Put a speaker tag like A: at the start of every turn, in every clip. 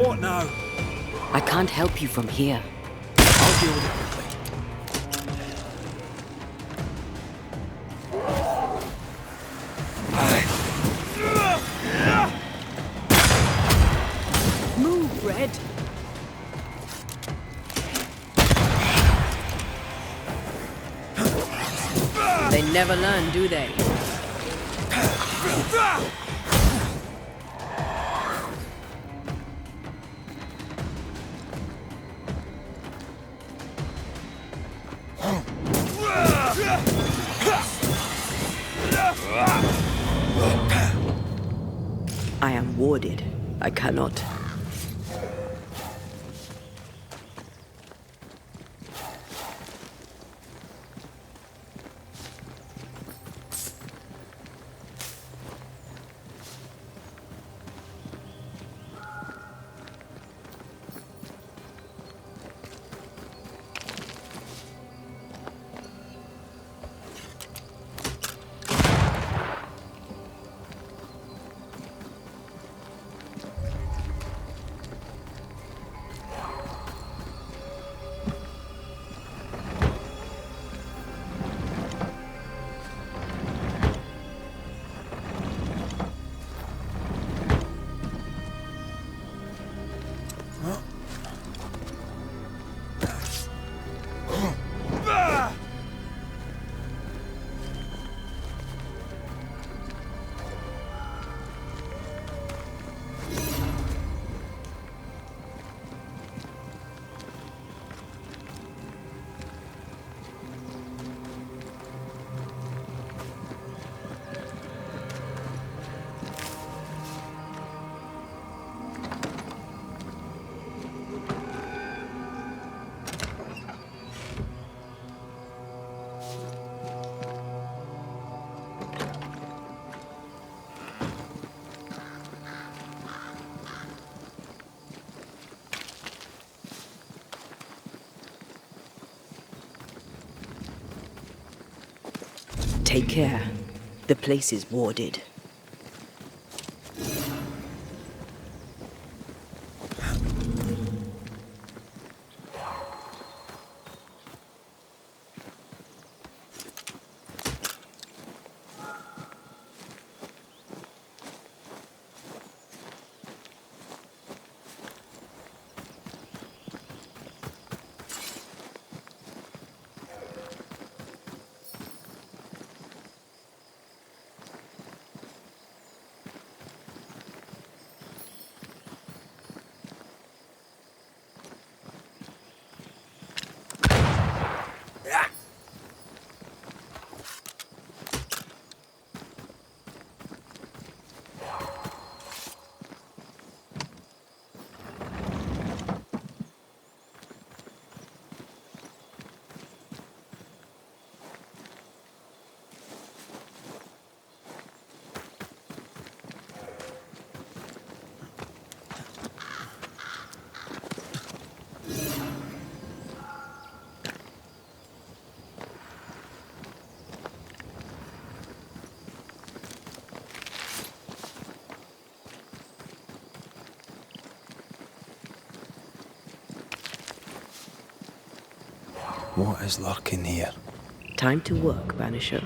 A: What now?
B: I can't help you from here.
A: I'll deal with it quickly.
B: Move, Red. They never learn, do they? I am warded. I cannot. Take care. The place is warded.
A: What is lurking here?
B: Time to work, Banisher.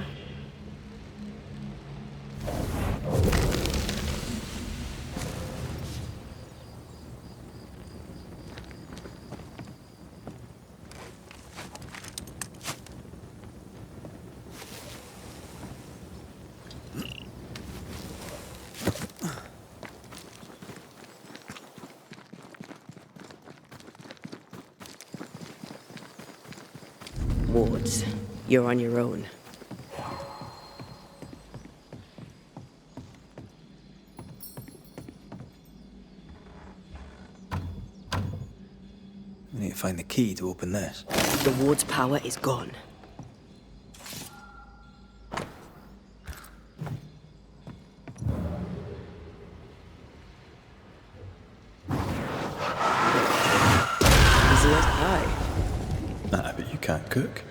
B: Wards, you're on your own.
A: We need to find the key to open this.
B: The ward's power is gone. Easy as pie.
A: Nah, but you can't cook.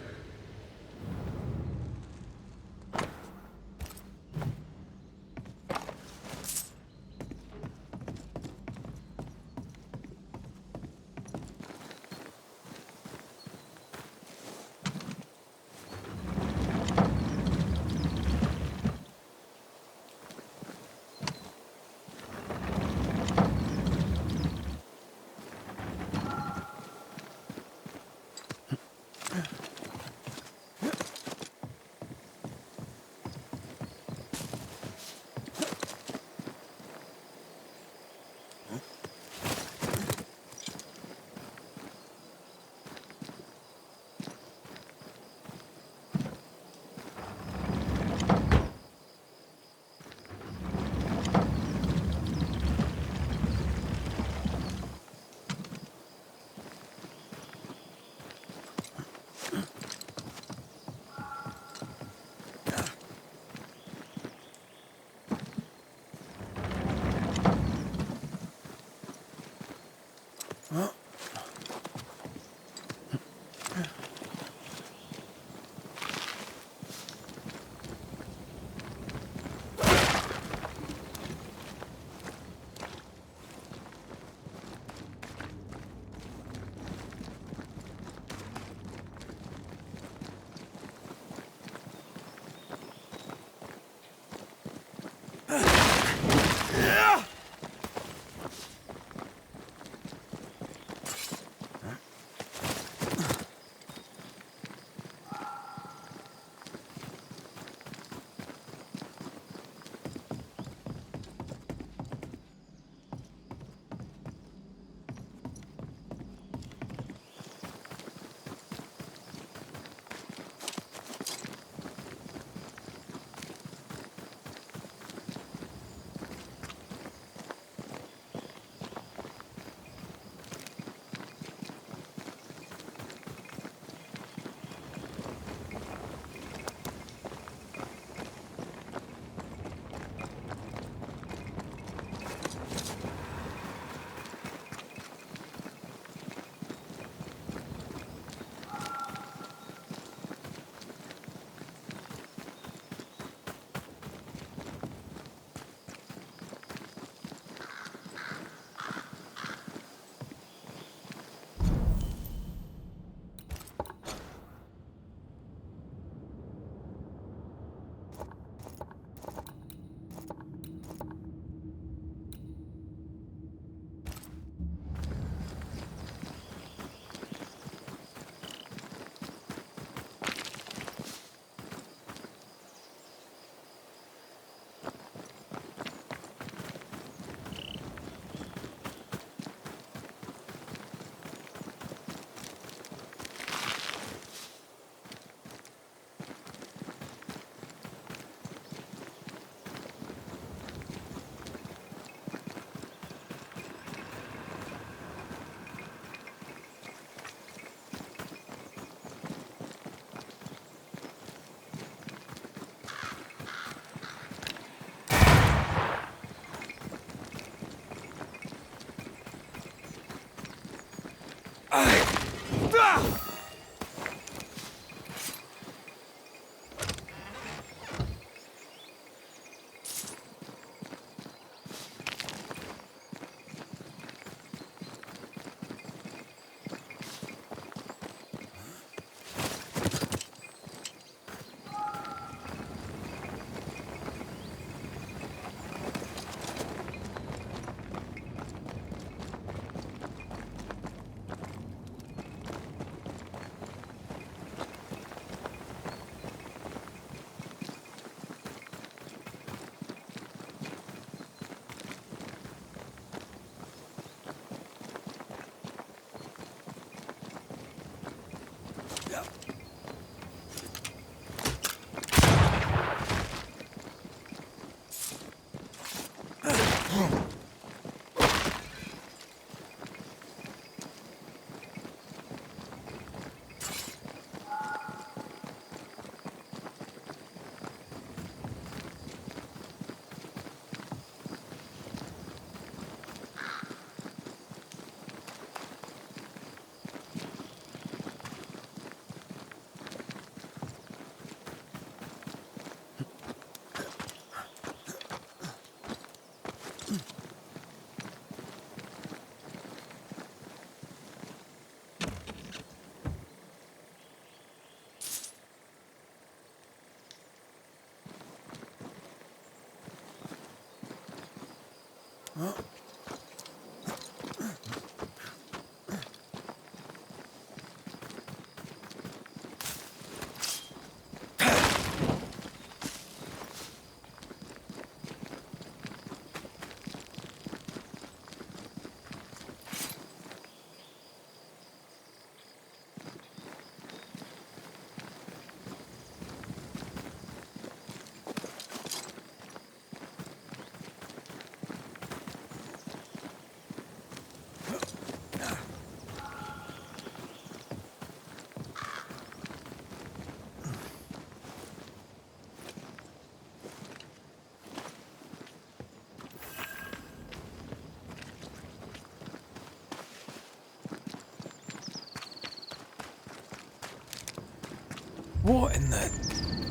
A: What in the...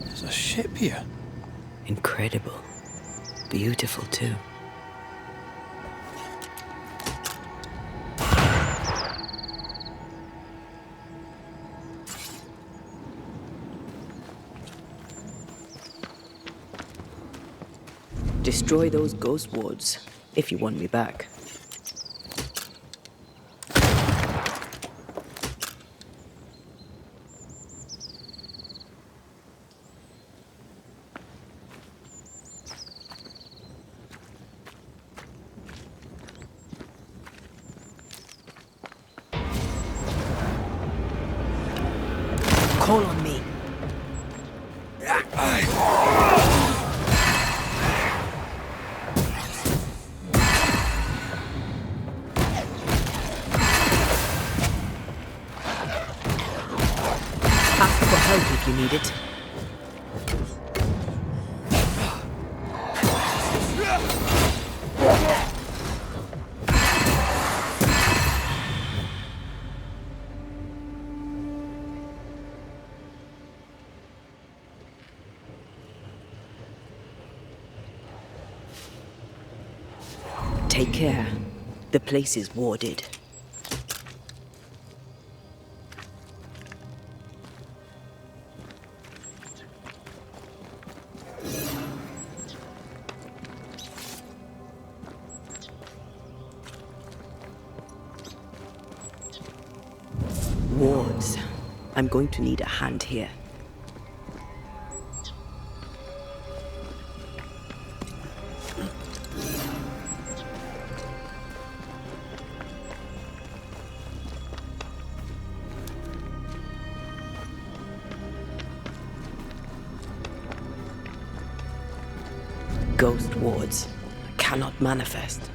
A: There's a ship here.
B: Incredible. Beautiful, too. Destroy those ghost wards if you want me back. Call on me. Ask for help if you need it. Take care. The place is warded. Wards. I'm going to need a hand here. Ghost wards cannot manifest.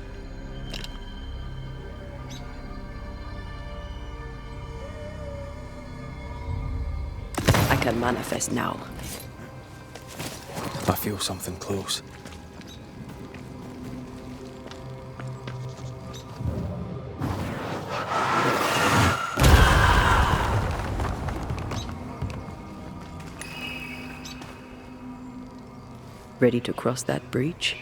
B: I can manifest now.
A: I feel something close.
B: Ready to cross that breach?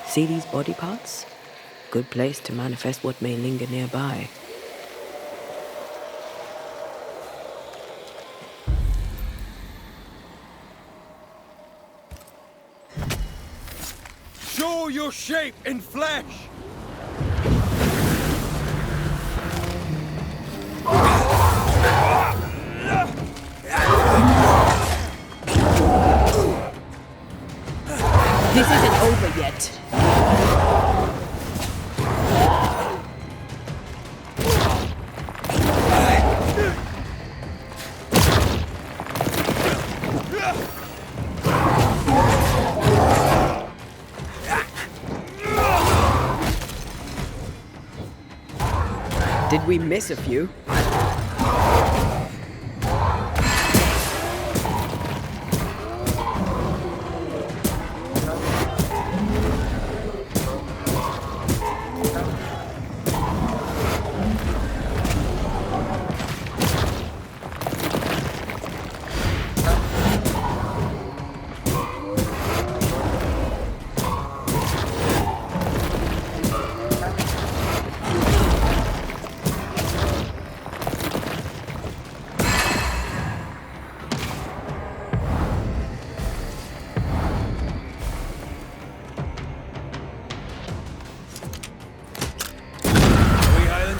B: See these body parts? Good place to manifest what may linger nearby.
C: Show your shape in flesh!
B: This isn't over yet. Did we miss a few?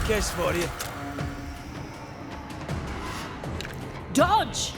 C: Kiss for you.
B: Dodge!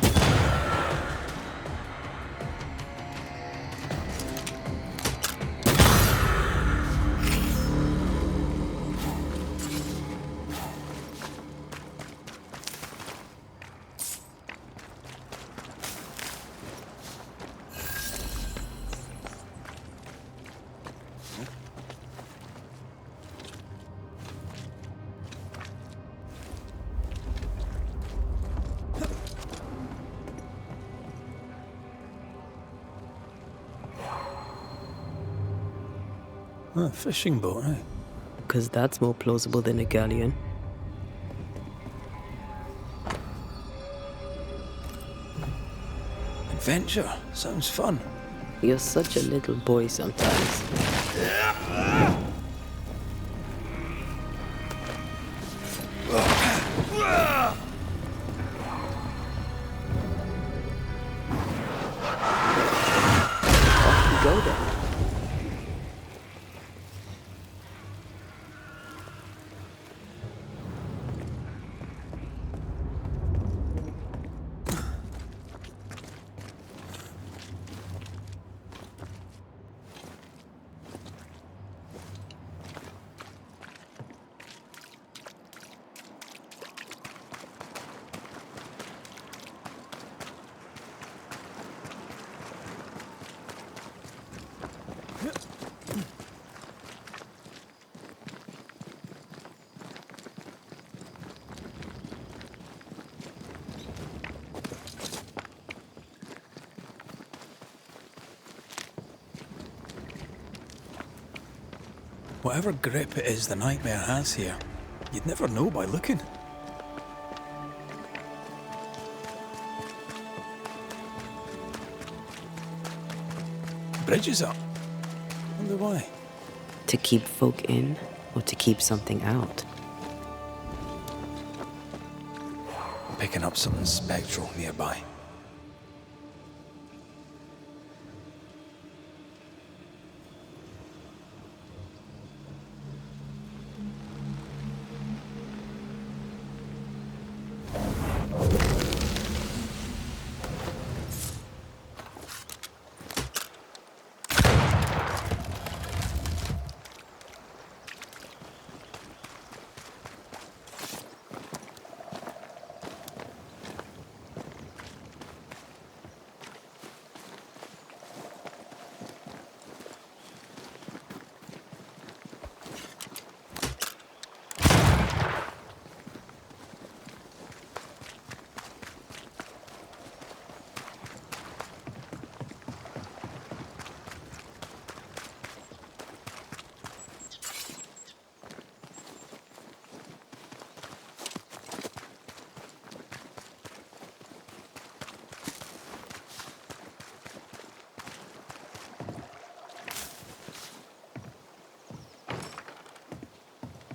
A: A fishing boat, eh?
B: 'Cause that's more plausible than a galleon.
A: Adventure. Sounds fun.
B: You're such a little boy sometimes. Off you go then.
A: Whatever grip it is the nightmare has here, you'd never know by looking. Bridge is up. Wonder why.
B: To keep folk in or to keep something out?
A: Picking up something spectral nearby.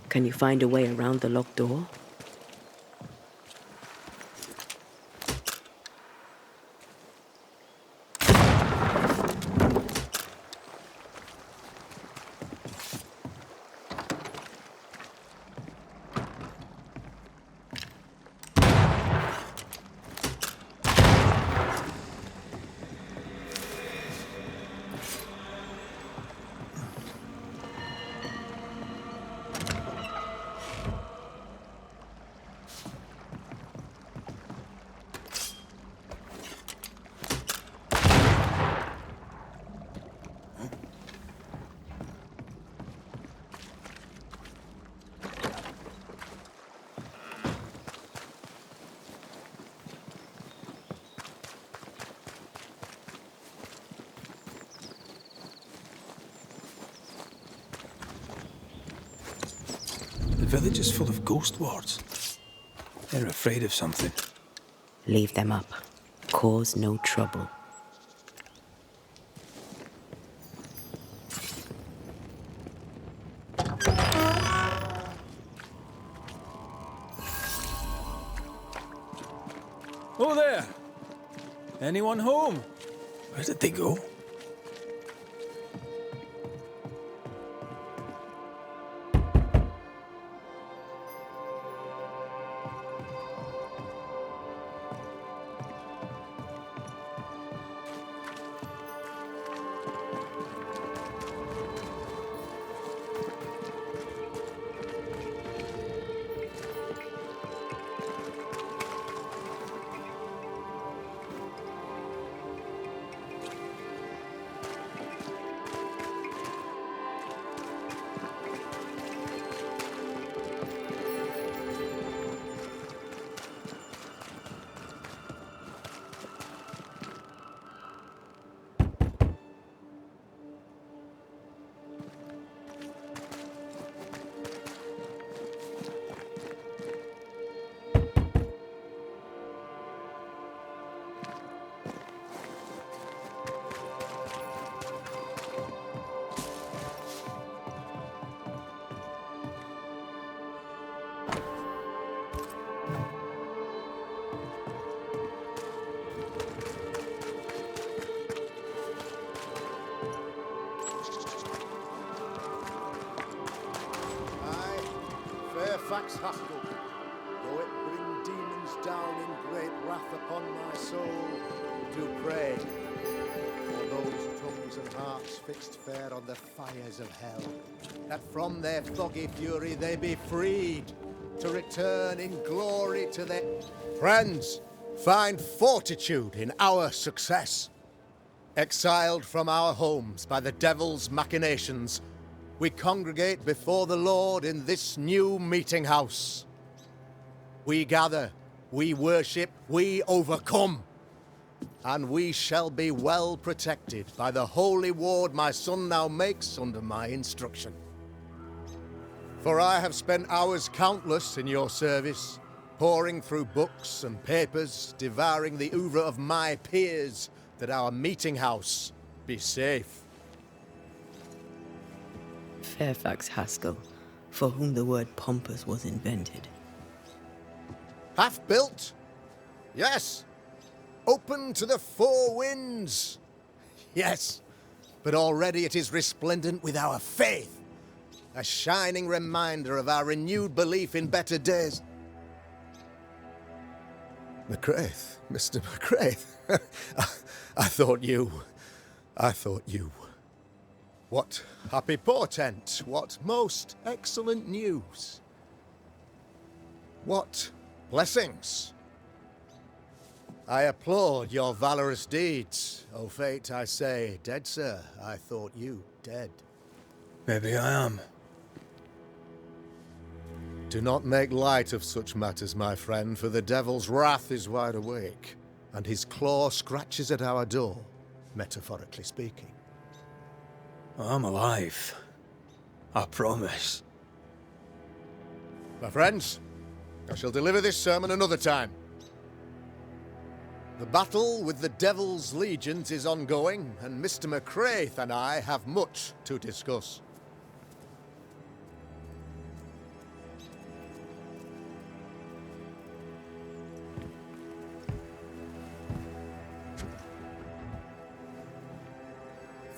B: Can you find a way around the locked door?
A: The village is full of ghost wards. They're afraid of something.
B: Leave them up. Cause no trouble.
A: Oh there! Anyone home? Where did they go?
D: Fairfax Haskell, though it bring demons down in great wrath upon my soul, do pray for those tongues and hearts fixed fair on the fires of hell, that from their foggy fury they be freed, to return in glory to their... Friends, find fortitude in our success. Exiled from our homes by the devil's machinations, we congregate before the Lord in this new meeting house. We gather, we worship, we overcome. And we shall be well protected by the holy ward my son now makes under my instruction. For I have spent hours countless in your service, poring through books and papers, devouring the oeuvre of my peers, that our meeting house be safe.
B: Fairfax Haskell, for whom the word pompous was invented.
D: Half built? Yes. Open to the four winds? Yes. But already it is resplendent with our faith. A shining reminder of our renewed belief in better days. McCraith, Mr. McCraith. I thought you. What happy portent, what most excellent news. What blessings. I applaud your valorous deeds. O fate, I say, dead sir, I thought you dead.
A: Maybe I am.
D: Do not make light of such matters, my friend, for the devil's wrath is wide awake, and his claw scratches at our door, metaphorically speaking.
A: I'm alive. I promise.
D: My friends, I shall deliver this sermon another time. The battle with the devil's legions is ongoing, and Mr. McCraith and I have much to discuss.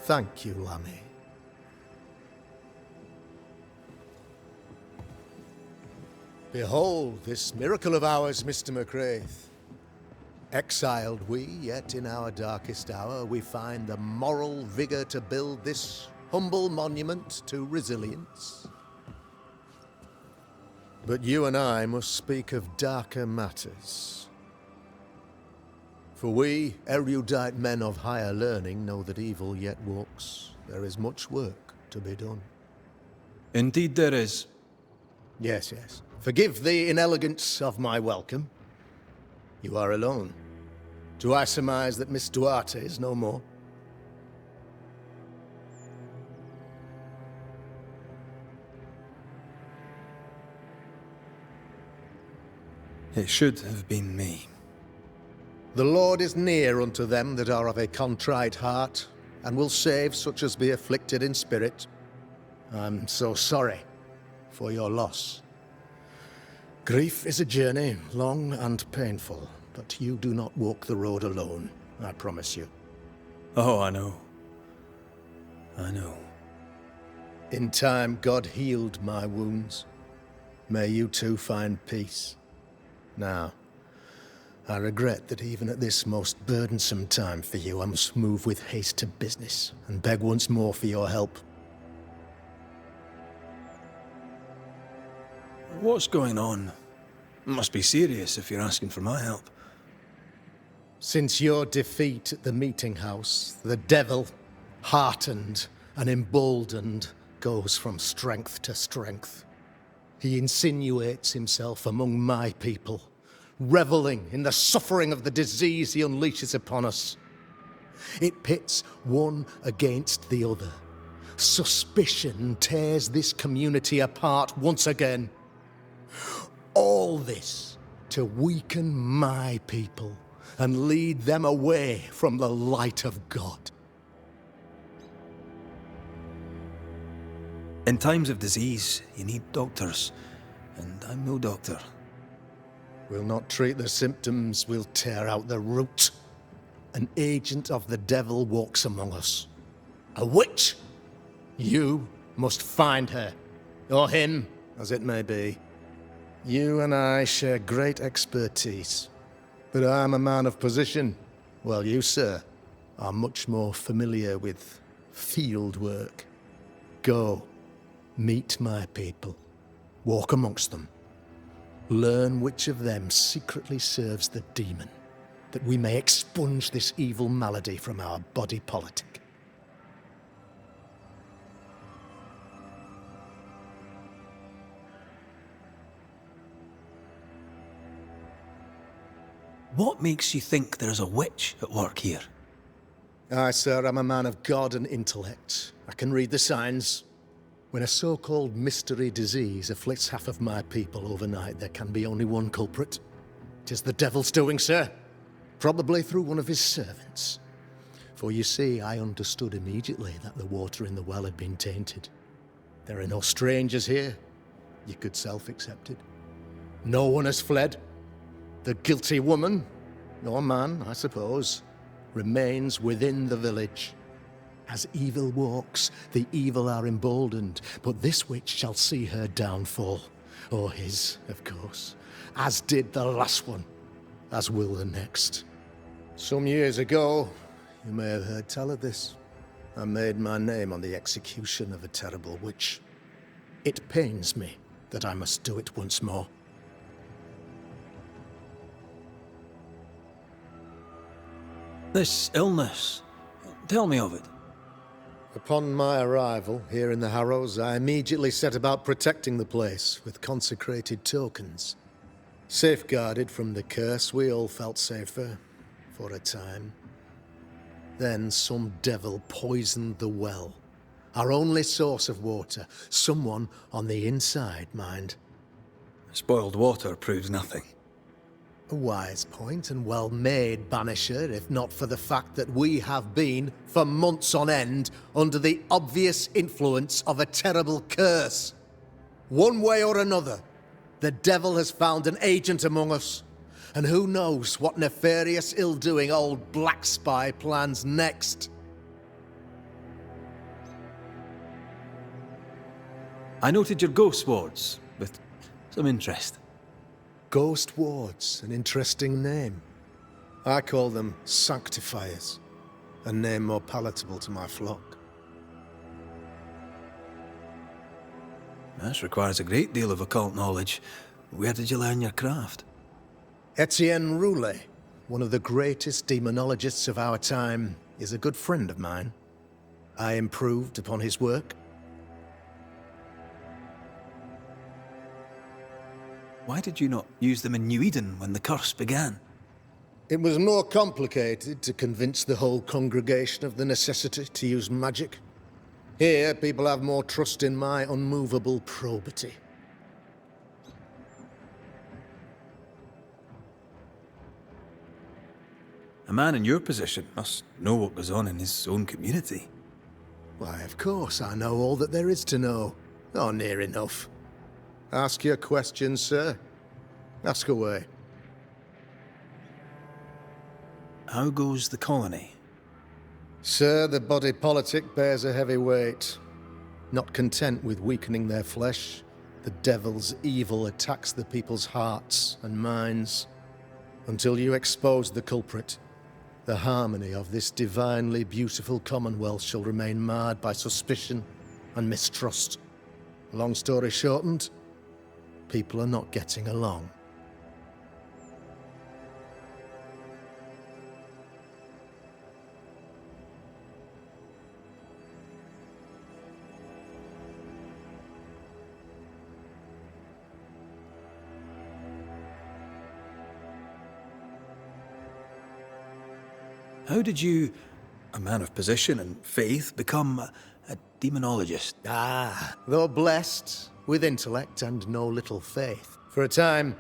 D: Thank you, Lammy. Behold this miracle of ours, Mr. McCraith. Exiled we, yet in our darkest hour we find the moral vigor to build this humble monument to resilience. But you and I must speak of darker matters. For we, erudite men of higher learning, know that evil yet walks. There is much work to be done.
A: Indeed there is.
D: Yes, yes. Forgive the inelegance of my welcome. You are alone. Do I surmise that Miss Duarte is no more?
A: It should have been me.
D: The Lord is near unto them that are of a contrite heart, and will save such as be afflicted in spirit. I'm so sorry for your loss. Grief is a journey, long and painful, but you do not walk the road alone, I promise you.
A: Oh, I know. I know.
D: In time, God healed my wounds. May you too find peace. Now, I regret that even at this most burdensome time for you, I must move with haste to business and beg once more for your help.
A: What's going on? It must be serious if you're asking for my help.
D: Since your defeat at the meeting house, the devil, heartened and emboldened, goes from strength to strength. He insinuates himself among my people, reveling in the suffering of the disease he unleashes upon us. It pits one against the other. Suspicion tears this community apart once again. All this to weaken my people and lead them away from the light of God.
A: In times of disease, you need doctors, and I'm no doctor.
D: We'll not treat the symptoms, we'll tear out the root. An agent of the devil walks among us. A witch! You must find her, or him, as it may be. You and I share great expertise, but I'm a man of position, while you, sir, are much more familiar with field work. Go, meet my people, walk amongst them, learn which of them secretly serves the demon, that we may expunge this evil malady from our body politic.
A: What makes you think there's a witch at work here?
D: Aye, sir, I'm a man of God and intellect. I can read the signs. When a so-called mystery disease afflicts half of my people overnight, there can be only one culprit. It is the devil's doing, sir. Probably through one of his servants. For you see, I understood immediately that the water in the well had been tainted. There are no strangers here. You could self-accept it. No one has fled. The guilty woman, or man, I suppose, remains within the village. As evil walks, the evil are emboldened, but this witch shall see her downfall. Or his, of course. As did the last one, as will the next. Some years ago, you may have heard tell of this, I made my name on the execution of a terrible witch. It pains me that I must do it once more.
A: This illness, tell me of it.
D: Upon my arrival here in the Harrows, I immediately set about protecting the place with consecrated tokens. Safeguarded from the curse, we all felt safer, for a time. Then some devil poisoned the well, our only source of water. Someone on the inside, mind.
A: Spoiled water proves nothing.
D: A wise point and well made, Banisher, if not for the fact that we have been, for months on end, under the obvious influence of a terrible curse. One way or another, the devil has found an agent among us, and who knows what nefarious ill-doing old Black Spy plans next.
A: I noted your ghost wards with some interest.
D: Ghost wards, an interesting name. I call them sanctifiers, a name more palatable to my flock.
A: This requires a great deal of occult knowledge. Where did you learn your craft?
D: Etienne Roulet, one of the greatest demonologists of our time, is a good friend of mine. I improved upon his work.
A: Why did you not use them in New Eden when the curse began?
D: It was more complicated to convince the whole congregation of the necessity to use magic. Here, people have more trust in my unmovable probity.
A: A man in your position must know what goes on in his own community.
D: Why, of course, I know all that there is to know. Or near enough. Ask your questions, sir. Ask away.
A: How goes the colony?
D: Sir, the body politic bears a heavy weight. Not content with weakening their flesh, the devil's evil attacks the people's hearts and minds. Until you expose the culprit, the harmony of this divinely beautiful commonwealth shall remain marred by suspicion and mistrust. Long story shortened, people are not getting along.
A: How did you, a man of position and faith, become a demonologist?
D: Though blessed with intellect and no little faith. For a time,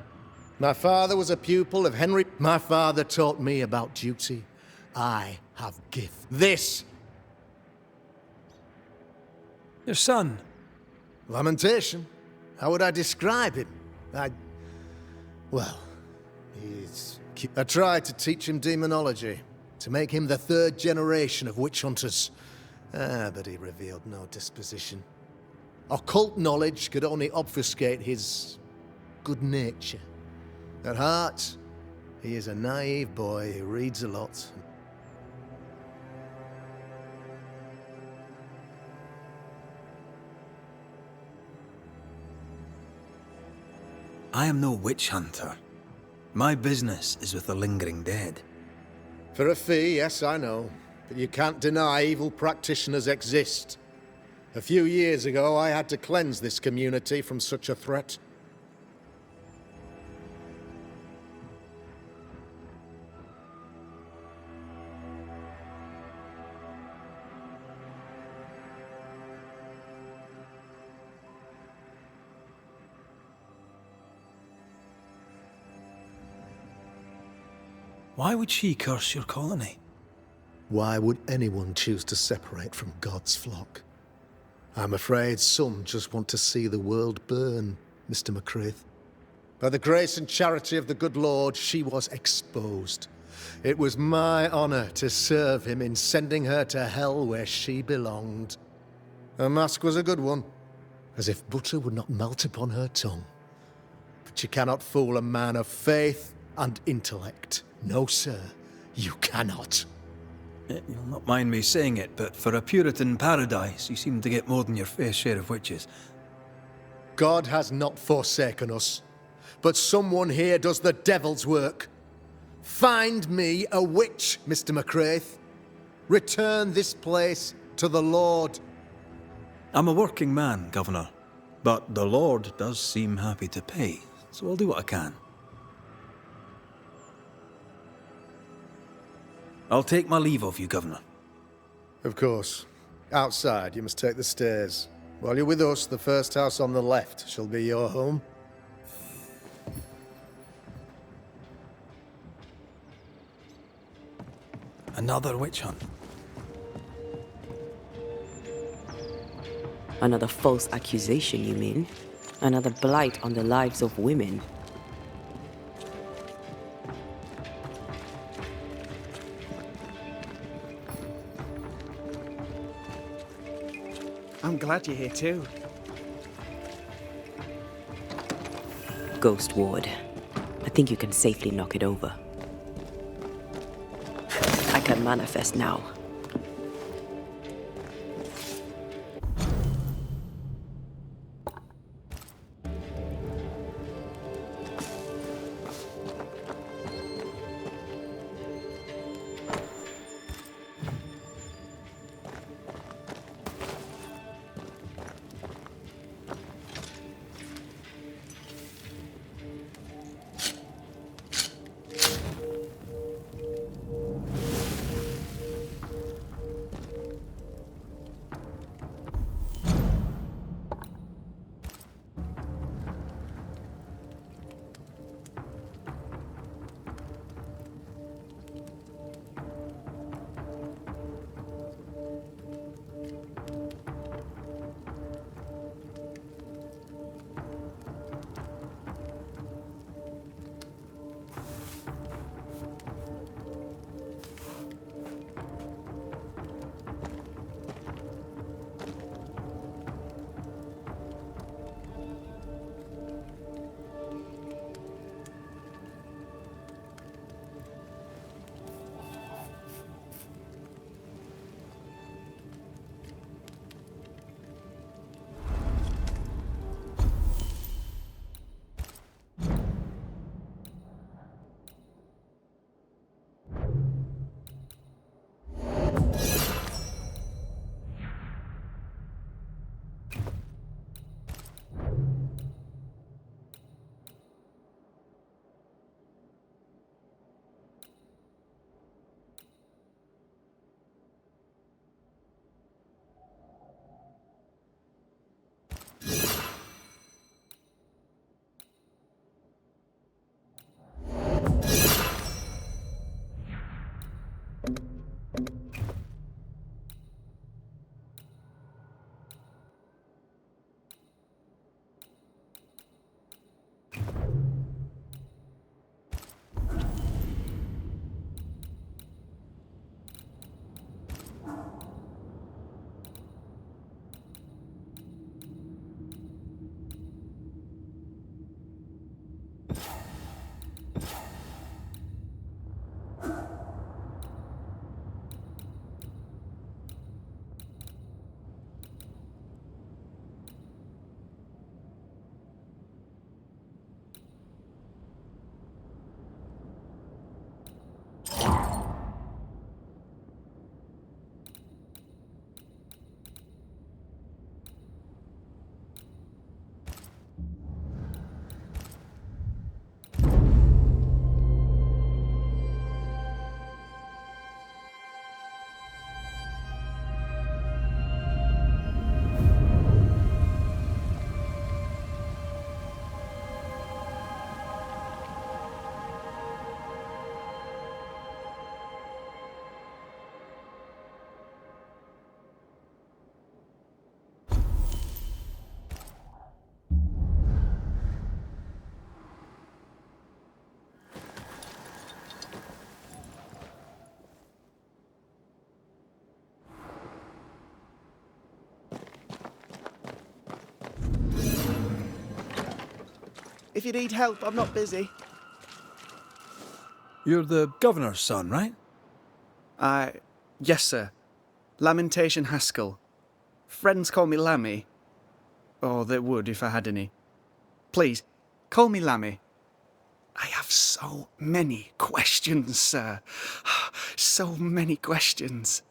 D: my father was a pupil of Henry. My father taught me about duty. I have gift. This.
A: Your son.
D: Lamentation. How would I describe him? Well, he's cute. I tried to teach him demonology, to make him the third generation of witch hunters. But he revealed no disposition. Occult knowledge could only obfuscate his good nature. At heart, he is a naive boy who reads a lot.
A: I am no witch hunter. My business is with the lingering dead.
D: For a fee, yes, I know. But you can't deny evil practitioners exist. A few years ago, I had to cleanse this community from such a threat.
A: Why would she curse your colony?
D: Why would anyone choose to separate from God's flock? I'm afraid some just want to see the world burn, Mr. McCraith. By the grace and charity of the good Lord, she was exposed. It was my honor to serve him in sending her to hell where she belonged. Her mask was a good one, as if butter would not melt upon her tongue. But you cannot fool a man of faith and intellect. No, sir, you cannot.
A: You'll not mind me saying it, but for a Puritan paradise, you seem to get more than your fair share of witches.
D: God has not forsaken us, but someone here does the devil's work. Find me a witch, Mr. McCraith. Return this place to the Lord.
A: I'm a working man, Governor, but the Lord does seem happy to pay, so I'll do what I can. I'll take my leave of you, Governor.
D: Of course. Outside, you must take the stairs. While you're with us, the first house on the left shall be your home.
A: Another witch hunt.
B: Another false accusation, you mean? Another blight on the lives of women?
E: I'm glad you're here too.
B: Ghost Ward. I think you can safely knock it over. I can manifest now.
E: If you need help, I'm not busy.
A: You're the governor's son, right?
E: Yes, sir. Lamentation Haskell. Friends call me Lammy. Or they would if I had any. Please, call me Lammy. I have so many questions, sir. So many questions.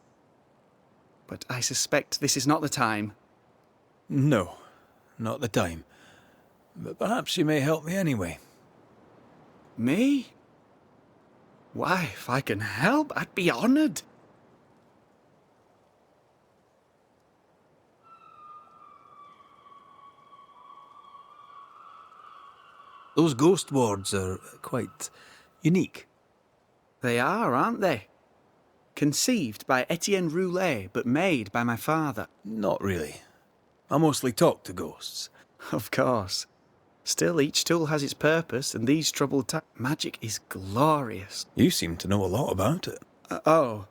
E: But I suspect this is not the time.
A: No, not the time. But perhaps you may help me anyway.
E: Me? Why, if I can help, I'd be honoured.
A: Those ghost wards are quite unique.
E: They are, aren't they? Conceived by Etienne Roulet, but made by my father.
A: Not really. I mostly talk to ghosts.
E: Of course. Still, each tool has its purpose, and these troubled times... Magic is glorious.
A: You seem to know a lot about it.
E: Oh,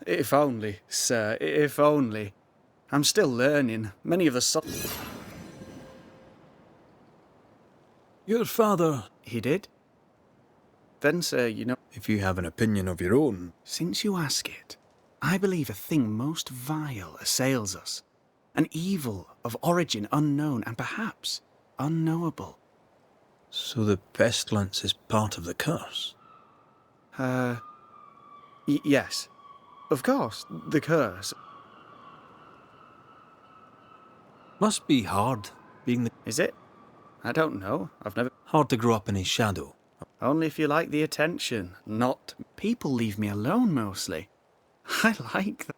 E: if only, sir, if only. I'm still learning. Many of the...
A: Your father...
E: He did? Then, sir, you know...
A: If you have an opinion of your own...
E: Since you ask it, I believe a thing most vile assails us. An evil of origin unknown and perhaps unknowable.
A: So the pestilence is part of the curse?
E: Yes. Of course, the curse.
A: Must be hard, being the...
E: Is it? I don't know. I've never...
A: Hard to grow up in his shadow.
E: Only if you like the attention, not... People leave me alone, mostly. I like that.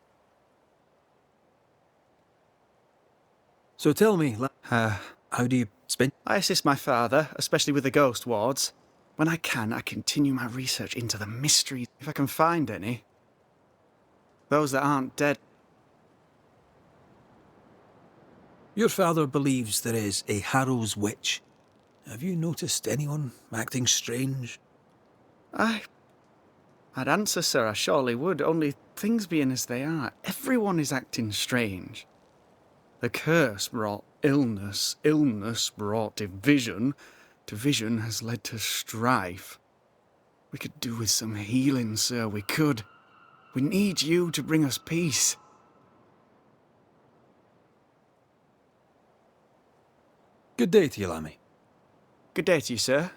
A: So tell me, how do you spend...
E: I assist my father, especially with the ghost wards. When I can, I continue my research into the mysteries, if I can find any. Those that aren't dead.
A: Your father believes there is a Harrow's witch. Have you noticed anyone acting strange?
E: I'd answer, sir, I surely would, only things being as they are, everyone is acting strange. The curse brought illness, illness brought division, division has led to strife. We could do with some healing, sir, we could. We need you to bring us peace.
A: Good day to you, Lammy.
E: Good day to you, sir.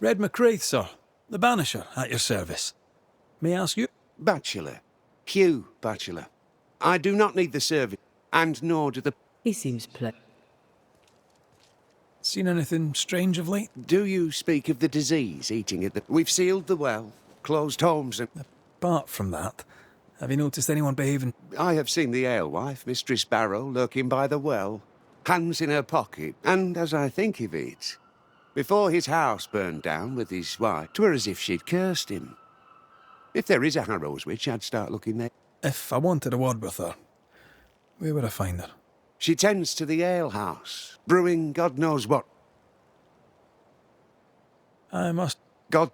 A: Red McCraith, sir. The Banisher, at your service. May I ask you?
F: Bachelor. Hugh Bachelor. I do not need the service, and nor do the...
B: He seems
A: Seen anything strange of late?
F: Do you speak of the disease eating at the... We've sealed the well, closed homes, and...
A: Apart from that, have you noticed anyone behaving...
F: I have seen the alewife, Mistress Barrow, lurking by the well, hands in her pocket, and as I think of it, before his house burned down with his wife, 'twere as if she'd cursed him. If there is a Harrow's witch, I'd start looking there.
A: If I wanted a word with her, where would I find her?
F: She tends to the alehouse, brewing God knows what.
A: I must...
F: God...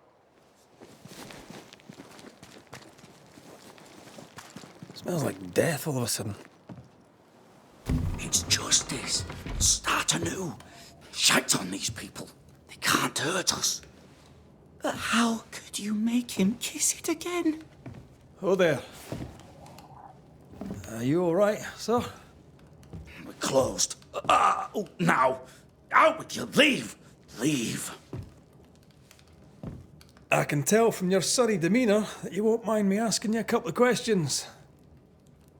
A: Smells like death all of a sudden.
G: It's justice. Start anew. Shite on these people. They can't hurt us. But how could you make him kiss it again?
A: Oh there. Are you all right, sir?
G: We're closed. Now. Out with you. Leave. Leave.
A: I can tell from your sunny demeanour that you won't mind me asking you a couple of questions.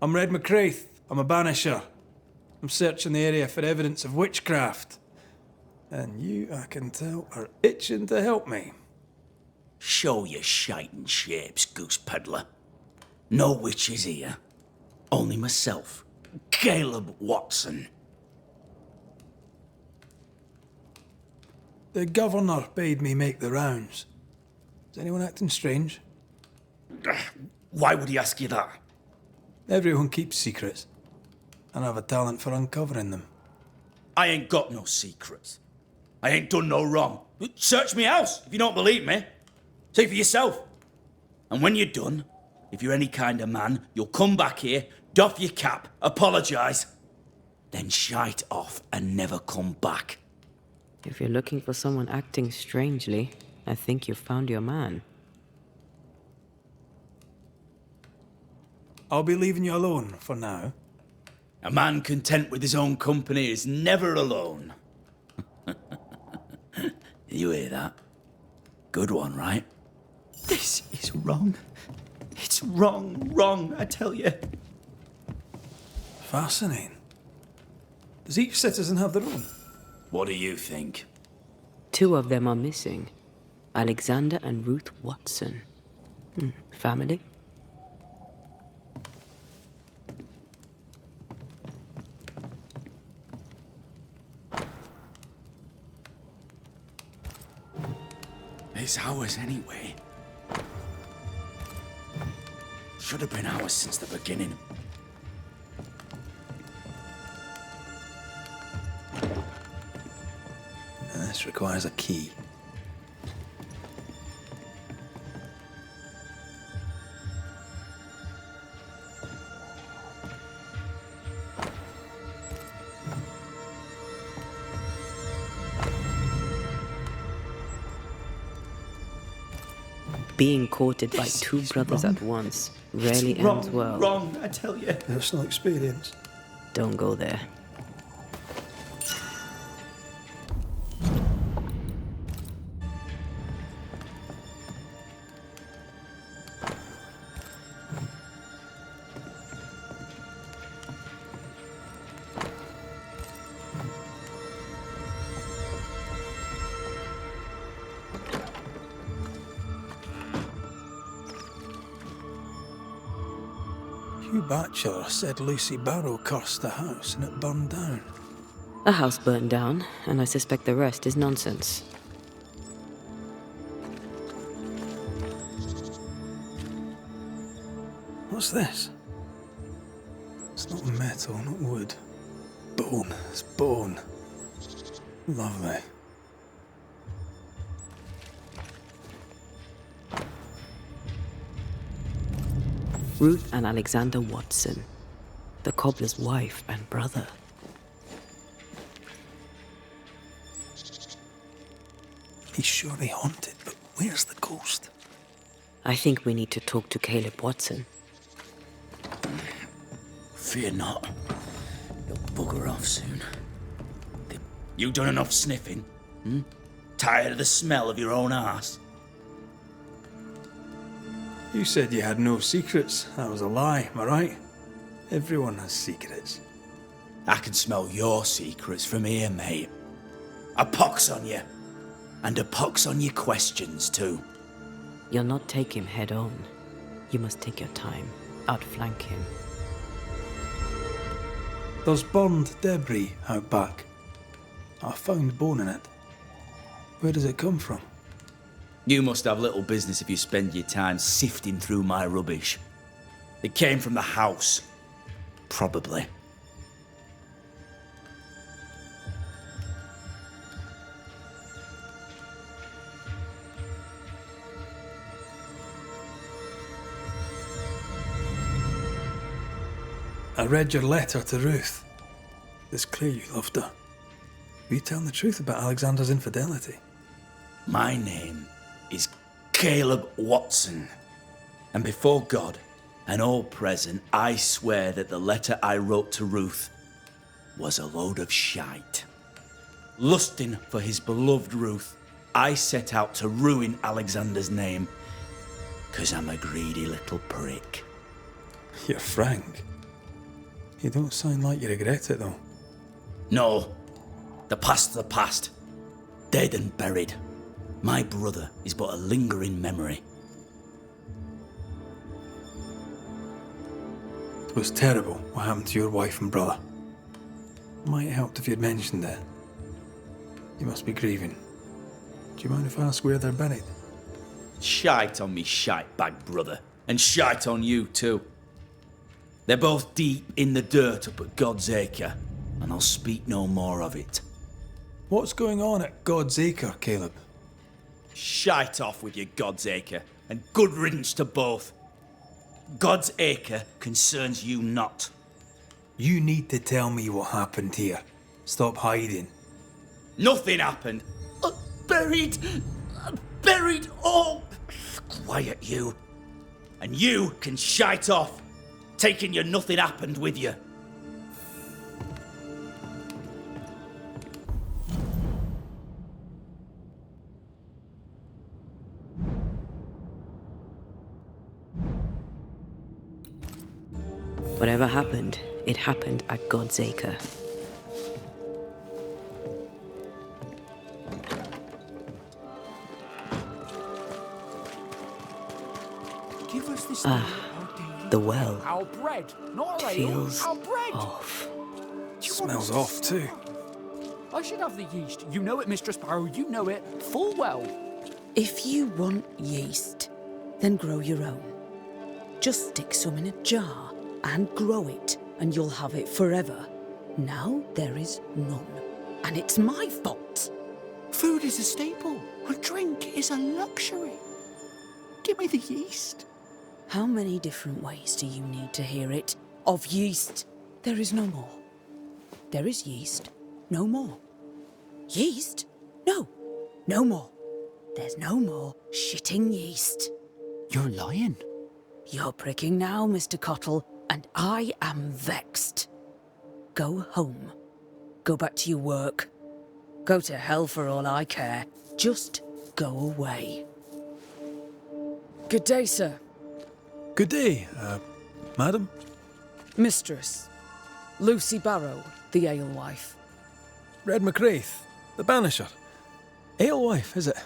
A: I'm Red McCraith. I'm a Banisher. I'm searching the area for evidence of witchcraft. And you, I can tell, are itching to help me.
G: Show your shiting shapes, goose peddler. No witches here. Only myself, Caleb Watson.
A: The governor bade me make the rounds. Is anyone acting strange?
G: Why would he ask you that?
A: Everyone keeps secrets, and I have a talent for uncovering them.
G: I ain't got no secrets. I ain't done no wrong. Search me house if you don't believe me. See for yourself. And when you're done, if you're any kind of man, you'll come back here, doff your cap, apologise, then shite off and never come back.
B: If you're looking for someone acting strangely, I think you've found your man.
A: I'll be leaving you alone for now.
G: A man content with his own company is never alone. You hear that? Good one, right? This is wrong. It's wrong, I tell you.
A: Fascinating. Does each citizen have their own?
G: What do you think?
B: 2 of them are missing. Alexander and Ruth Watson. Family?
G: It's ours anyway. Should have been ours since the beginning.
A: This requires a key.
B: Being courted by 2 brothers at once rarely ends well.
G: Wrong, I tell you.
A: Personal experience.
B: Don't go there.
A: Hugh Batchelor said Lucy Barrow cursed the house and it burned down.
B: A house burned down, and I suspect the rest is nonsense.
A: What's this? It's not metal, not wood. Bone. It's bone. Lovely.
B: Ruth and Alexander Watson, the cobbler's wife and brother.
A: He's surely haunted, but where's the ghost?
B: I think we need to talk to Caleb Watson.
G: Fear not. You'll bugger off soon. You done enough sniffing? Tired of the smell of your own arse?
A: You said you had no secrets. That was a lie, am I right? Everyone has secrets.
G: I can smell your secrets from here, mate. A pox on you. And a pox on your questions, too.
B: You'll not take him head on. You must take your time, outflank him.
A: There's burned debris out back. I found bone in it. Where does it come from?
G: You must have little business if you spend your time sifting through my rubbish. It came from the house. Probably.
A: I read your letter to Ruth. It's clear you loved her. Were you telling the truth about Alexander's infidelity?
G: My name is Caleb Watson. And before God and all present, I swear that the letter I wrote to Ruth was a load of shite. Lusting for his beloved Ruth, I set out to ruin Alexander's name, 'cause I'm a greedy little prick.
A: You're frank. You don't sound like you regret it, though.
G: No, the past's the past. Dead and buried. My brother is but a lingering memory.
A: It was terrible what happened to your wife and brother. Might help if you'd mentioned it. You must be grieving. Do you mind if I ask where they're buried?
G: Shite on me shite bag brother, and shite on you too. They're both deep in the dirt up at God's acre, and I'll speak no more of it.
A: What's going on at God's Acre, Caleb?
G: Shite off with your God's Acre, and good riddance to both. God's Acre concerns you not.
A: You need to tell me what happened here. Stop hiding.
G: Nothing happened. Buried all. Quiet, you. And you can shite off, taking your nothing happened with you.
B: Whatever happened, it happened at God's Acre.
C: Give us this
B: The well
C: our bread, not our ale,
B: feels
C: our bread.
B: off.
A: Smells off too.
C: I should have the yeast. You know it, Mistress Sparrow. You know it full well.
H: If you want yeast, then grow your own. Just stick some in a jar and grow it, and you'll have it forever. Now there is none, and it's my fault.
G: Food is a staple, and drink is a luxury. Give me the yeast.
H: How many different ways do you need to hear it? Of yeast, there is no more. There is yeast, no more. Yeast? No, no more. There's no more shitting yeast.
G: You're lying.
H: You're pricking now, Mr. Cottle, and I am vexed. Go home. Go back to your work. Go to hell for all I care. Just go away. Good day, sir.
A: Good day, madam.
H: Mistress. Lucy Barrow, the alewife.
A: Red McCraith, the Banisher. Alewife, is it?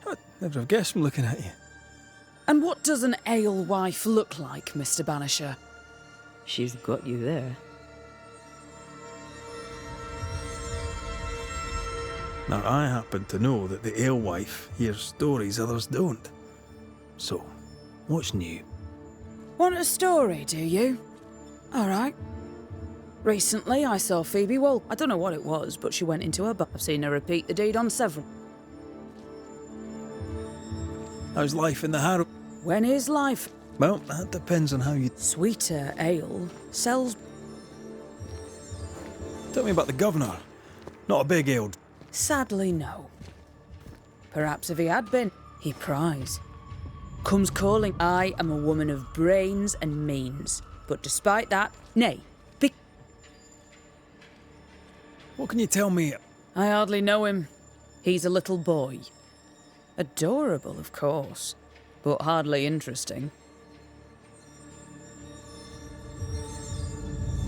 A: I'd never have guessed from looking at you.
H: And what does an alewife look like, Mr. Banisher?
B: She's got you there.
A: Now, I happen to know that the alewife hears stories others don't. So, what's new?
H: Want a story, do you? All right. Recently, I saw Phoebe Wall. I don't know what it was, but she went into her bath. I've seen her repeat the deed on several.
A: How's life in the Harrow?
H: When is life?
A: Well, that depends on how you...
H: Sweeter ale sells.
A: Tell me about the governor. Not a big ale.
H: Sadly, no. Perhaps if he had been, he prize. Comes calling, I am a woman of brains and means. But despite that, nay.
A: What can you tell me?
H: I hardly know him. He's a little boy. Adorable, of course, but hardly interesting.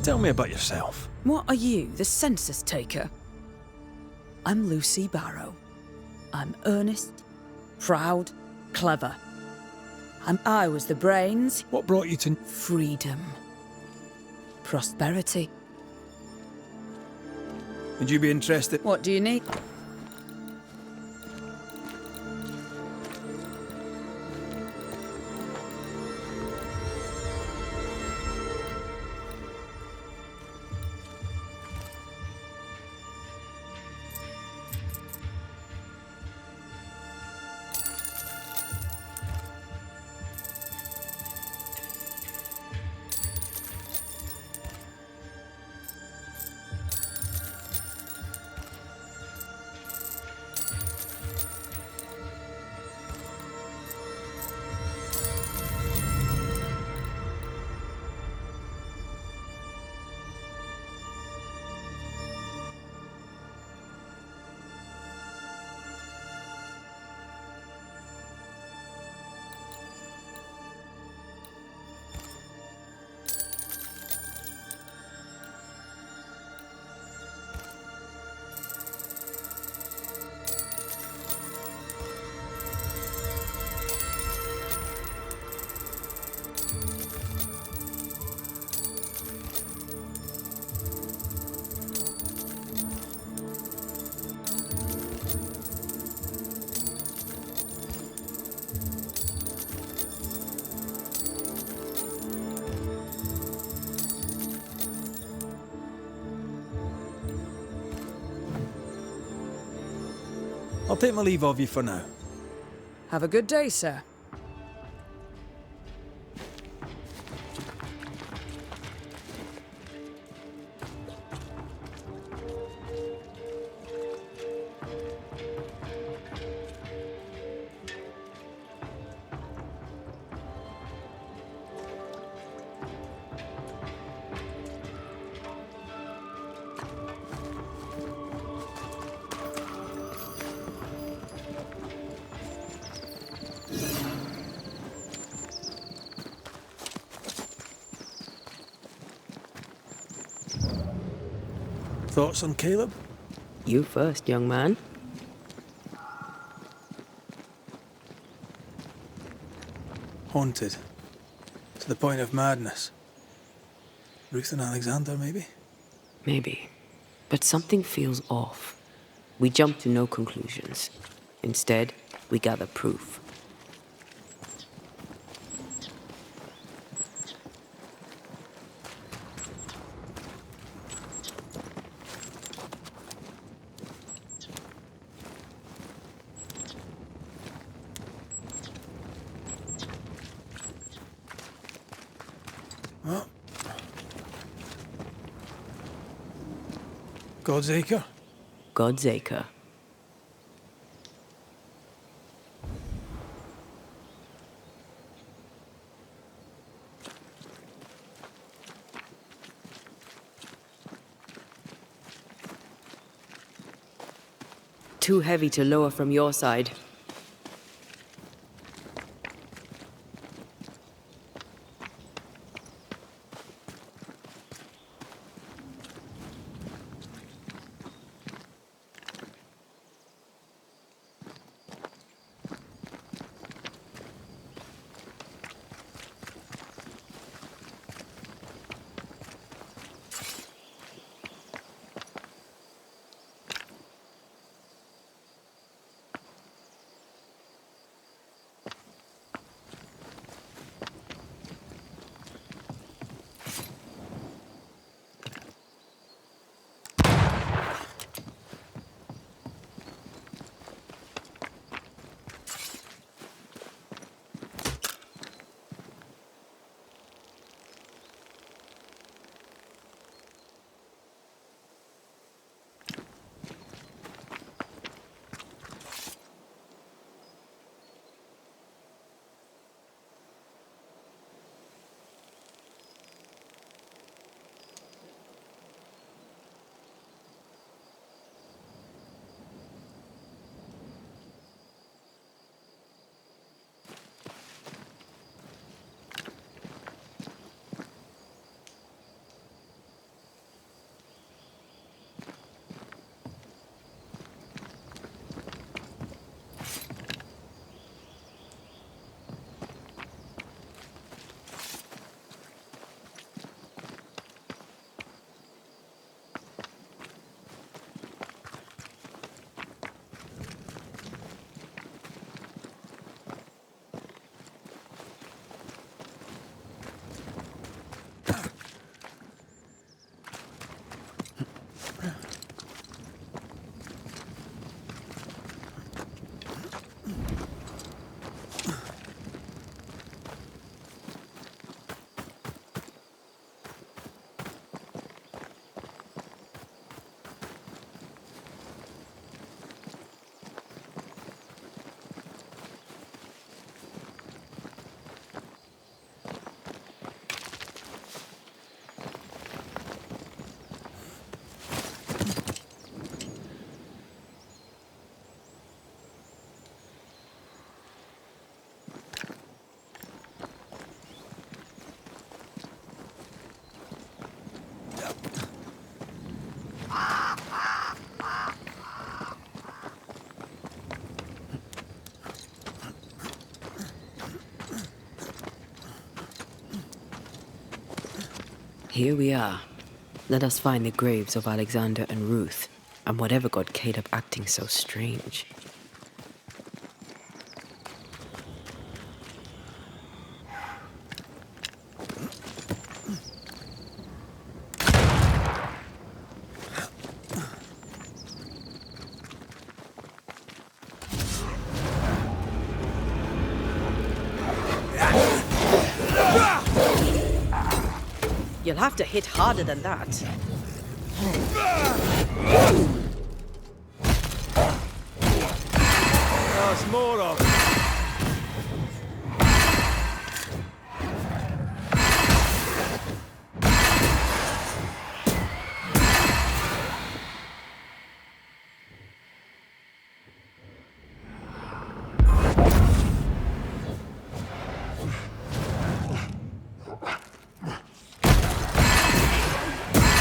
A: Tell me about yourself.
H: What are you, the census taker? I'm Lucy Barrow. I'm earnest, proud, clever. And I was the brains.
A: What brought you to...
H: Freedom. Prosperity.
A: Would you be interested?
H: What do you need?
A: I'll take my leave of you for now.
H: Have a good day, sir.
A: Thoughts on Caleb?
B: You first, young man.
A: Haunted. To the point of madness. Ruth and Alexander, maybe?
B: Maybe. But something feels off. We jump to no conclusions. Instead, we gather proof.
A: God's Acre?
B: God's Acre. Too heavy to lower from your side. Here we are. Let us find the graves of Alexander and Ruth, and whatever got Caleb acting so strange.
H: You'll have to hit harder than that.
A: There's more of them.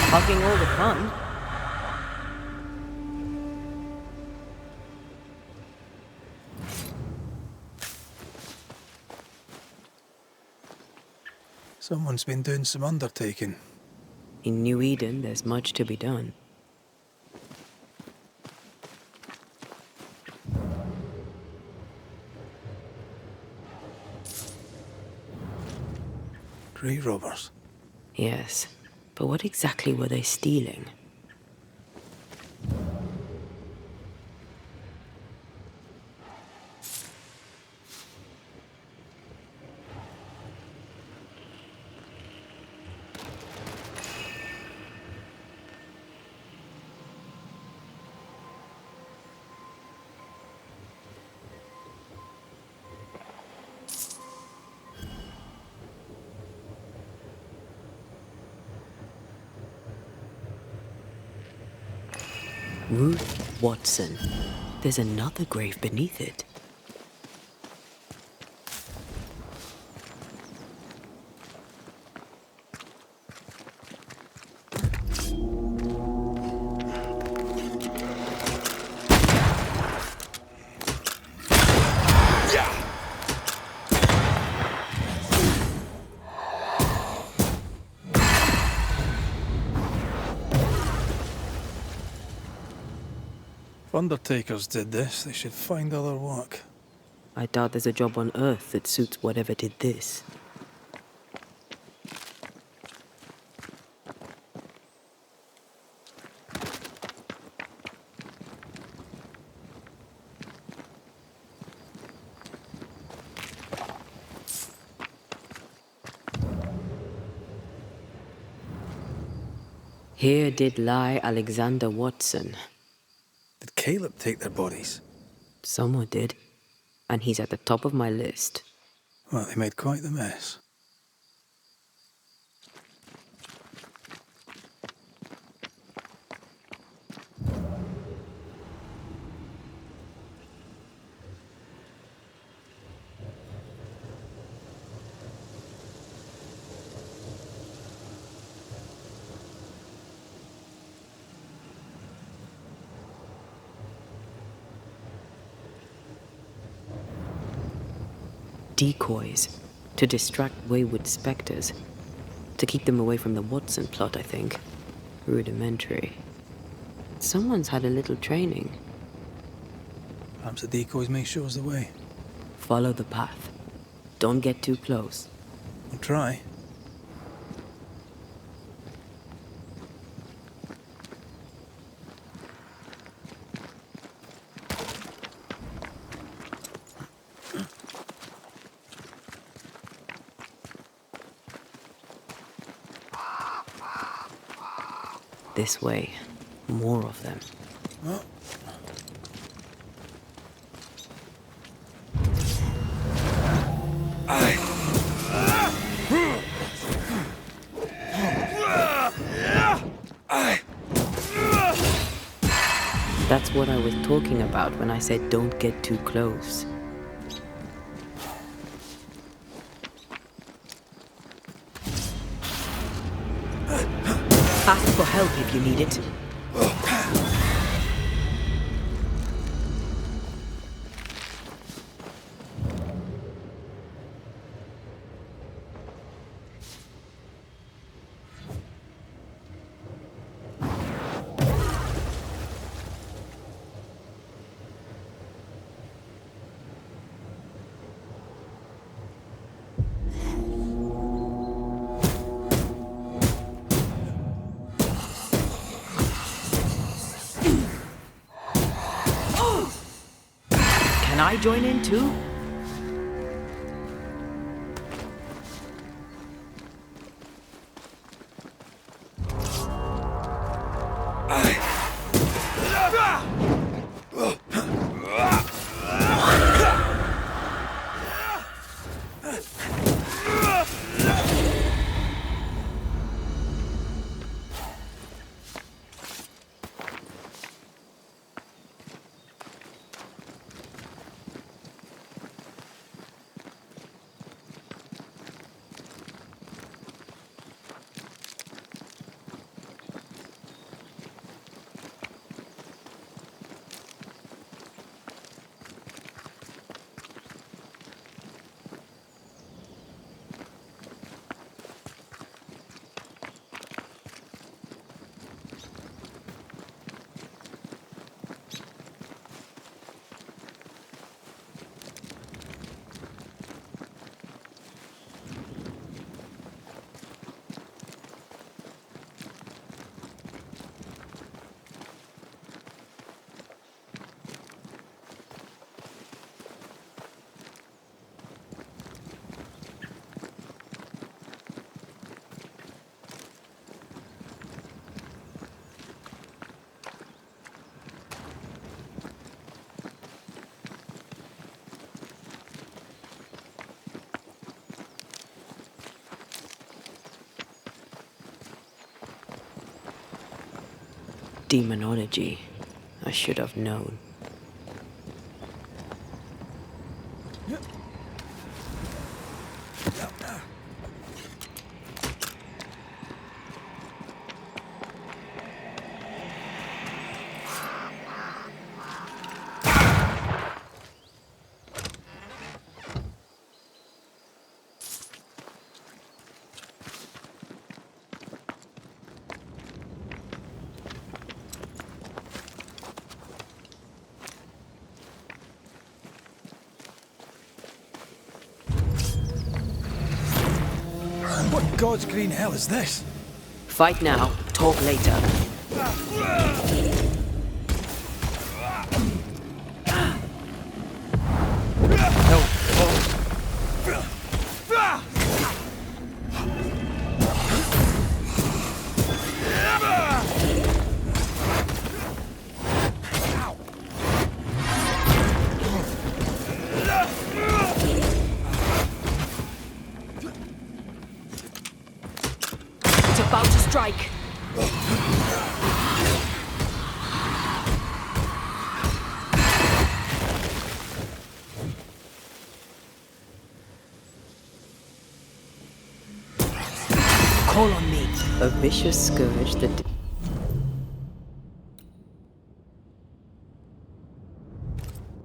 B: Hugging all the fun.
A: Someone's been doing some undertaking.
B: In New Eden, there's much to be done.
A: Grave robbers.
B: Yes, but what exactly were they stealing? Ruth Watson. There's another grave beneath it.
A: If undertakers did this, they should find other work.
B: I doubt there's a job on Earth that suits whatever did this. Here did lie Alexander Watson.
A: Did Caleb take their bodies?
B: Someone did, and he's at the top of my list.
A: Well, they made quite the mess.
B: Decoys, to distract wayward specters. To keep them away from the Watson plot, I think. Rudimentary. Someone's had a little training.
A: Perhaps the decoys may show us the way.
B: Follow the path. Don't get too close.
A: I'll try.
B: This way. More of them.
A: Oh.
B: That's what I was talking about when I said don't get too close. Ask for help if you need it. Can I join in too? Demonology. I should have known.
A: What God's green hell is this?
B: Fight now, talk later. It's about to strike. Call on me. A vicious scourge that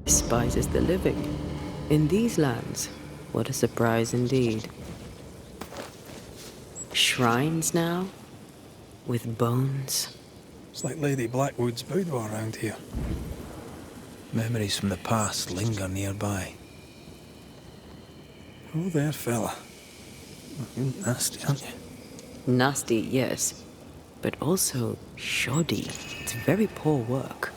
B: despises the living. In these lands, what a surprise indeed. Shrines now? With bones?
A: It's like Lady Blackwood's boudoir around here. Memories from the past linger nearby. Oh there, fella. You're nasty, aren't you?
B: Nasty, yes, but also shoddy. It's very poor work.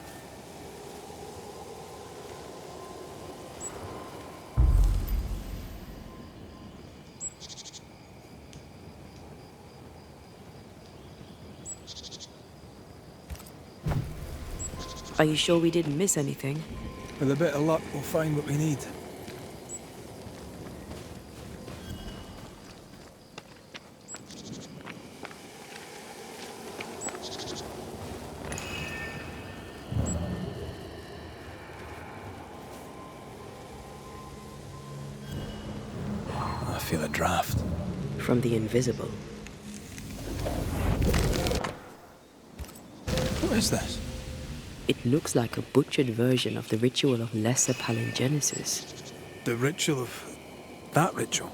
B: Are you sure we didn't miss anything?
A: With a bit of luck, we'll find what we need. I feel a draft.
B: From the invisible.
A: What is this?
B: It looks like a butchered version of the ritual of Lesser Palingenesis.
A: The ritual of... that ritual?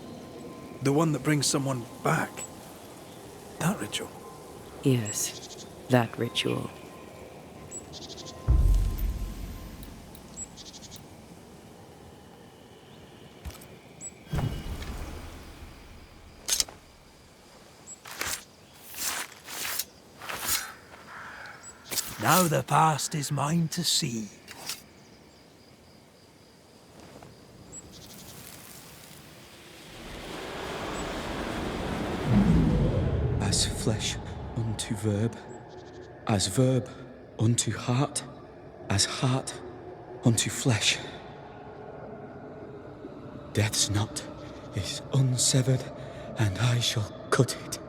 A: The one that brings someone back? That ritual?
B: Yes, that ritual.
C: Now the past is mine to see.
I: As flesh unto verb, as verb unto heart, as heart unto flesh. Death's knot is unsevered, and I shall cut it.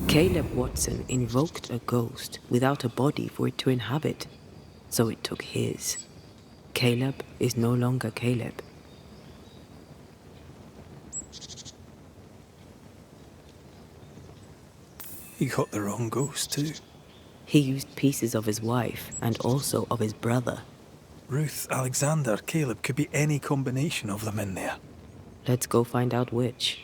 B: Caleb Watson invoked a ghost without a body for it to inhabit, so it took his. Caleb is no longer Caleb.
A: He got the wrong ghost too.
B: He used pieces of his wife and also of his brother.
A: Ruth, Alexander, Caleb could be any combination of them in there.
B: Let's go find out which.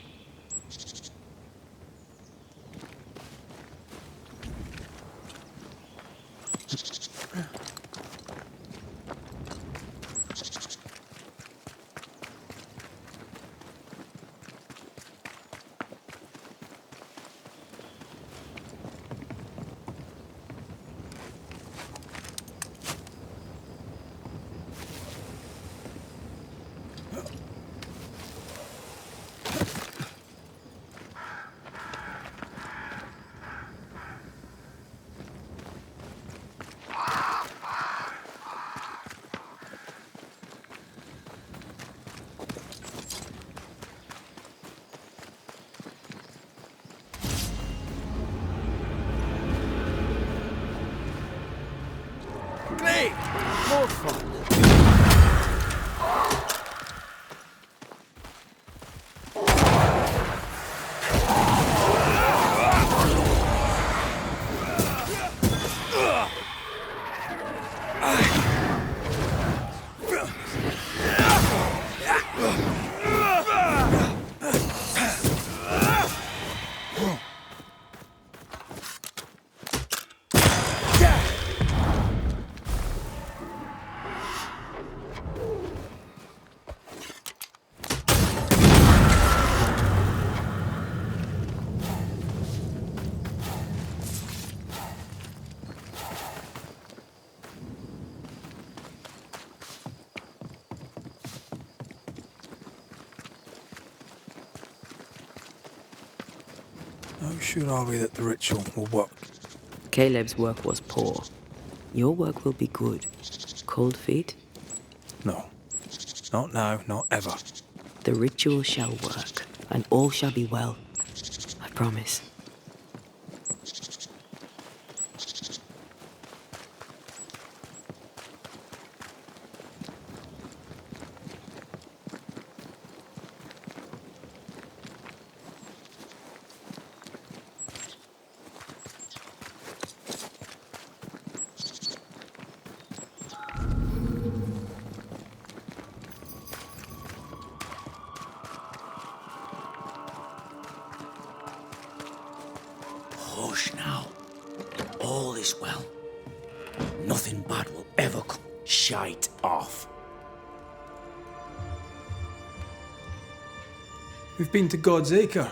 A: Great! More fun. How sure are we that the ritual will work?
B: Caleb's work was poor. Your work will be good. Cold feet?
A: No. Not now, not ever.
B: The ritual shall work, and all shall be well. I promise.
G: Hush now. All is well. Nothing bad will ever come. Shite off.
A: We've been to God's Acre.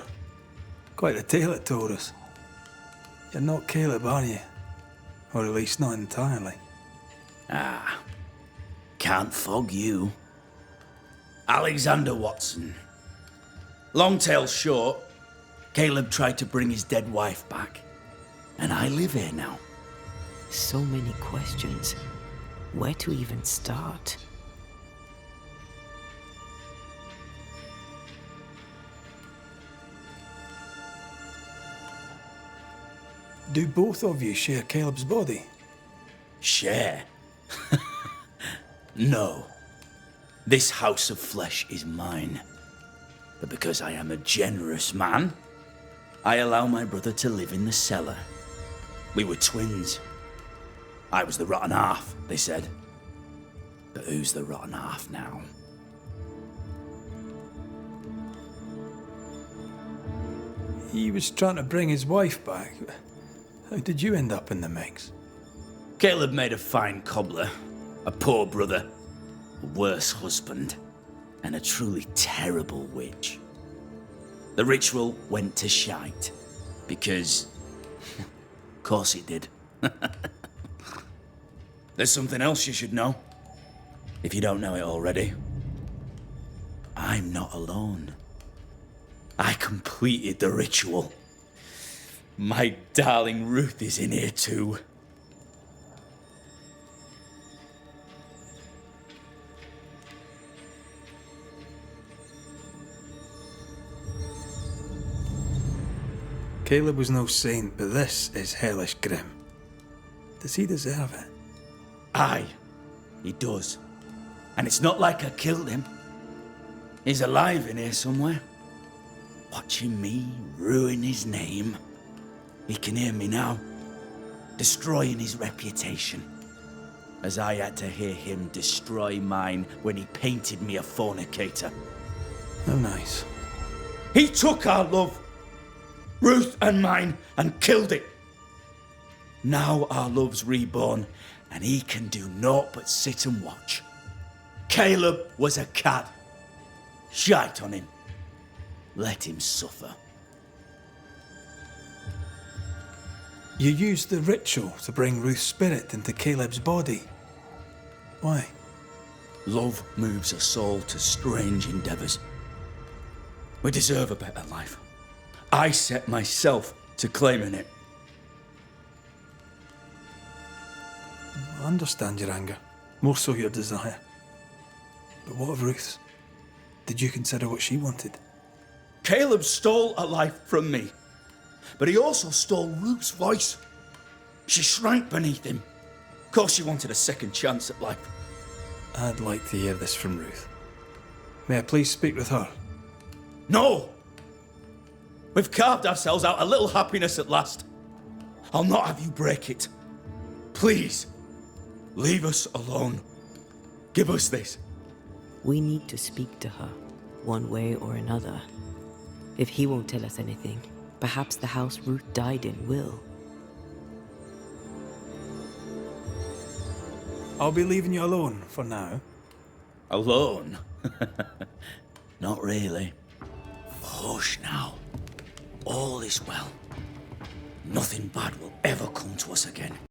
A: Quite a tale it told us. You're not Caleb, are you? Or at least not entirely.
G: Ah. Can't fog you. Alexander Watson. Long tale short, Caleb tried to bring his dead wife back. And I live here now.
B: So many questions. Where to even start?
A: Do both of you share Caleb's body?
G: Share? No. This house of flesh is mine. But because I am a generous man, I allow my brother to live in the cellar. We were twins. I was the rotten half, they said. But who's the rotten half now?
A: He was trying to bring his wife back. How did you end up in the mix?
G: Caleb made a fine cobbler, a poor brother, a worse husband, and a truly terrible witch. The ritual went to shite, because... of course it did. There's something else you should know, if you don't know it already. I'm not alone. I completed the ritual. My darling Ruth is in here too.
A: Caleb was no saint, but this is hellish grim. Does he deserve it?
G: Aye, he does. And it's not like I killed him. He's alive in here somewhere. Watching me ruin his name. He can hear me now. Destroying his reputation. as I had to hear him destroy mine when he painted me a fornicator.
A: Oh, nice.
G: He took our love, Ruth and mine, and killed it. Now our love's reborn, and he can do naught but sit and watch. Caleb was a cad. Shite on him. Let him suffer.
A: You used the ritual to bring Ruth's spirit into Caleb's body. Why?
G: Love moves a soul to strange endeavours. We deserve a better life. I set myself to claiming it.
A: I understand your anger, more so your desire. But what of Ruth's? Did you consider what she wanted?
G: Caleb stole a life from me, but he also stole Ruth's voice. She shrank beneath him. Of course she wanted a second chance at life.
A: I'd like to hear this from Ruth. May I please speak with her?
G: No! We've carved ourselves out a little happiness at last. I'll not have you break it. Please, leave us alone. Give us this.
B: We need to speak to her, one way or another. If he won't tell us anything, perhaps the house Ruth died in will.
A: I'll be leaving you alone for now.
G: Alone? Not really. Hush now. All is well. Nothing bad will ever come to us again.